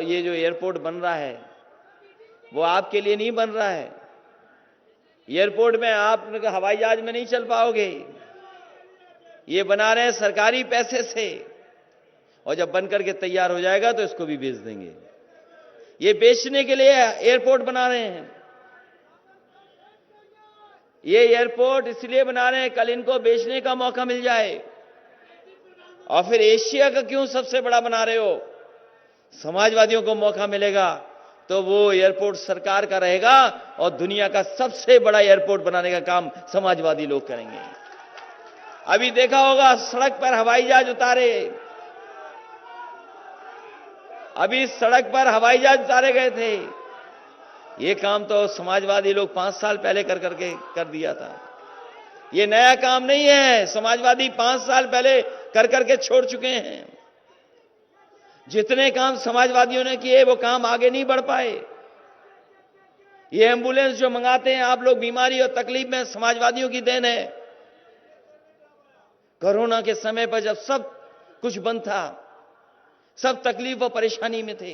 ये जो एयरपोर्ट बन रहा है वो आपके लिए नहीं बन रहा है। एयरपोर्ट में आप हवाई जहाज में नहीं चल पाओगे, ये बना रहे हैं सरकारी पैसे से, और जब बन करके तैयार हो जाएगा तो इसको भी बेच देंगे। ये बेचने के लिए एयरपोर्ट बना रहे हैं। ये एयरपोर्ट इसलिए बना रहे हैं कल इनको बेचने का मौका मिल जाए। और फिर एशिया का क्यों सबसे बड़ा बना रहे हो? समाजवादियों को मौका मिलेगा तो वो एयरपोर्ट सरकार का रहेगा और दुनिया का सबसे बड़ा एयरपोर्ट बनाने का काम समाजवादी लोग करेंगे। अभी देखा होगा सड़क पर हवाई जहाज उतारे, अभी सड़क पर हवाई जहाज उतारे गए थे। ये काम तो समाजवादी लोग 5 साल पहले कर दिया था। ये नया काम नहीं है, समाजवादी 5 साल पहले कर करके छोड़ चुके हैं। जितने काम समाजवादियों ने किए वो काम आगे नहीं बढ़ पाए। ये एम्बुलेंस जो मंगाते हैं आप लोग बीमारी और तकलीफ में, समाजवादियों की देन है। कोरोना के समय पर जब सब कुछ बंद था, सब तकलीफ और परेशानी में थे,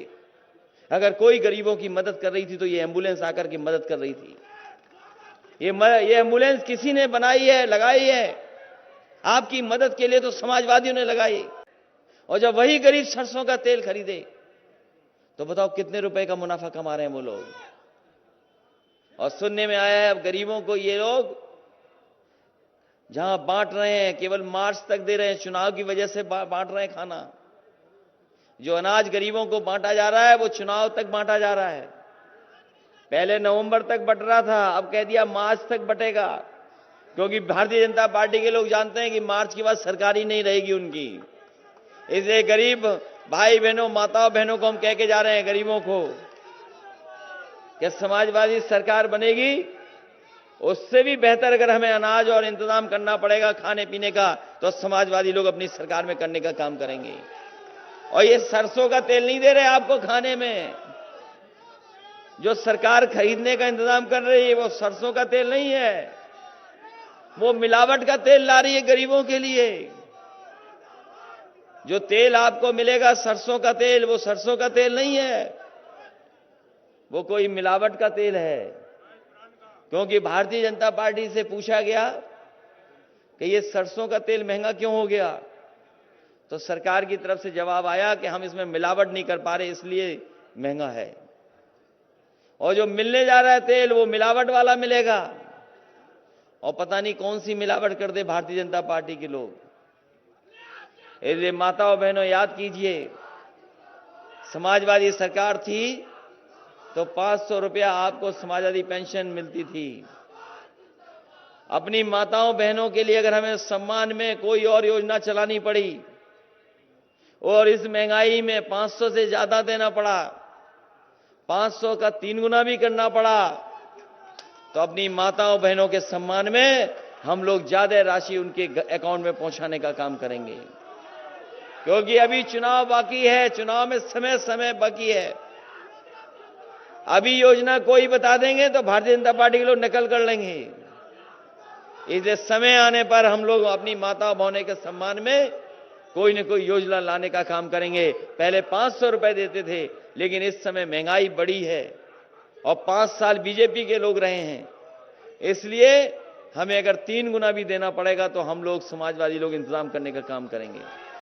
अगर कोई गरीबों की मदद कर रही थी तो ये एम्बुलेंस आकर के मदद कर रही थी। ये एम्बुलेंस किसी ने बनाई है, लगाई है, आपकी मदद के लिए तो समाजवादियों ने लगाई। और जब वही गरीब सरसों का तेल खरीदे तो बताओ कितने रुपए का मुनाफा कमा रहे हैं वो लोग। और सुनने में आया है अब गरीबों को ये लोग जहां बांट रहे हैं केवल मार्च तक दे रहे हैं, चुनाव की वजह से बांट रहे हैं खाना। जो अनाज गरीबों को बांटा जा रहा है वो चुनाव तक बांटा जा रहा है। पहले नवंबर तक बट रहा था, अब कह दिया मार्च तक बटेगा, क्योंकि भारतीय जनता पार्टी के लोग जानते हैं कि मार्च के बाद सरकार ही नहीं रहेगी उनकी। इसलिए गरीब भाई बहनों, माताओं बहनों को हम कह के जा रहे हैं, गरीबों को, कि समाजवादी सरकार बनेगी उससे भी बेहतर अगर हमें अनाज और इंतजाम करना पड़ेगा खाने पीने का, तो समाजवादी लोग अपनी सरकार में करने का काम करेंगे। और ये सरसों का तेल नहीं दे रहे आपको खाने में, जो सरकार खरीदने का इंतजाम कर रही है वो सरसों का तेल नहीं है, वो मिलावट का तेल ला रही है गरीबों के लिए। जो तेल आपको मिलेगा सरसों का तेल, वो सरसों का तेल नहीं है, वो कोई मिलावट का तेल है। क्योंकि भारतीय जनता पार्टी से पूछा गया कि ये सरसों का तेल महंगा क्यों हो गया, तो सरकार की तरफ से जवाब आया कि हम इसमें मिलावट नहीं कर पा रहे इसलिए महंगा है। और जो मिलने जा रहा है तेल वो मिलावट वाला मिलेगा, और पता नहीं कौन सी मिलावट कर दे भारतीय जनता पार्टी के लोग। इसलिए माताओं बहनों याद कीजिए, समाजवादी सरकार थी तो 500 रुपया आपको समाजवादी पेंशन मिलती थी। अपनी माताओं बहनों के लिए अगर हमें सम्मान में कोई और योजना चलानी पड़ी और इस महंगाई में 500 से ज्यादा देना पड़ा, 500 का 3 गुना भी करना पड़ा, तो अपनी माताओं बहनों के सम्मान में हम लोग ज्यादा राशि उनके अकाउंट में पहुंचाने का काम करेंगे। क्योंकि अभी चुनाव बाकी है, चुनाव में समय बाकी है। अभी योजना कोई बता देंगे तो भारतीय जनता पार्टी के लोग नकल कर लेंगे। इसलिए समय आने पर हम लोग अपनी माता बहनों के सम्मान में कोई न कोई योजना लाने का काम करेंगे। पहले 500 रुपए देते थे, लेकिन इस समय महंगाई बढ़ी है और 5 साल बीजेपी के लोग रहे हैं, इसलिए हमें अगर 3 गुना भी देना पड़ेगा तो हम लोग समाजवादी लोग इंतजाम करने का काम करेंगे।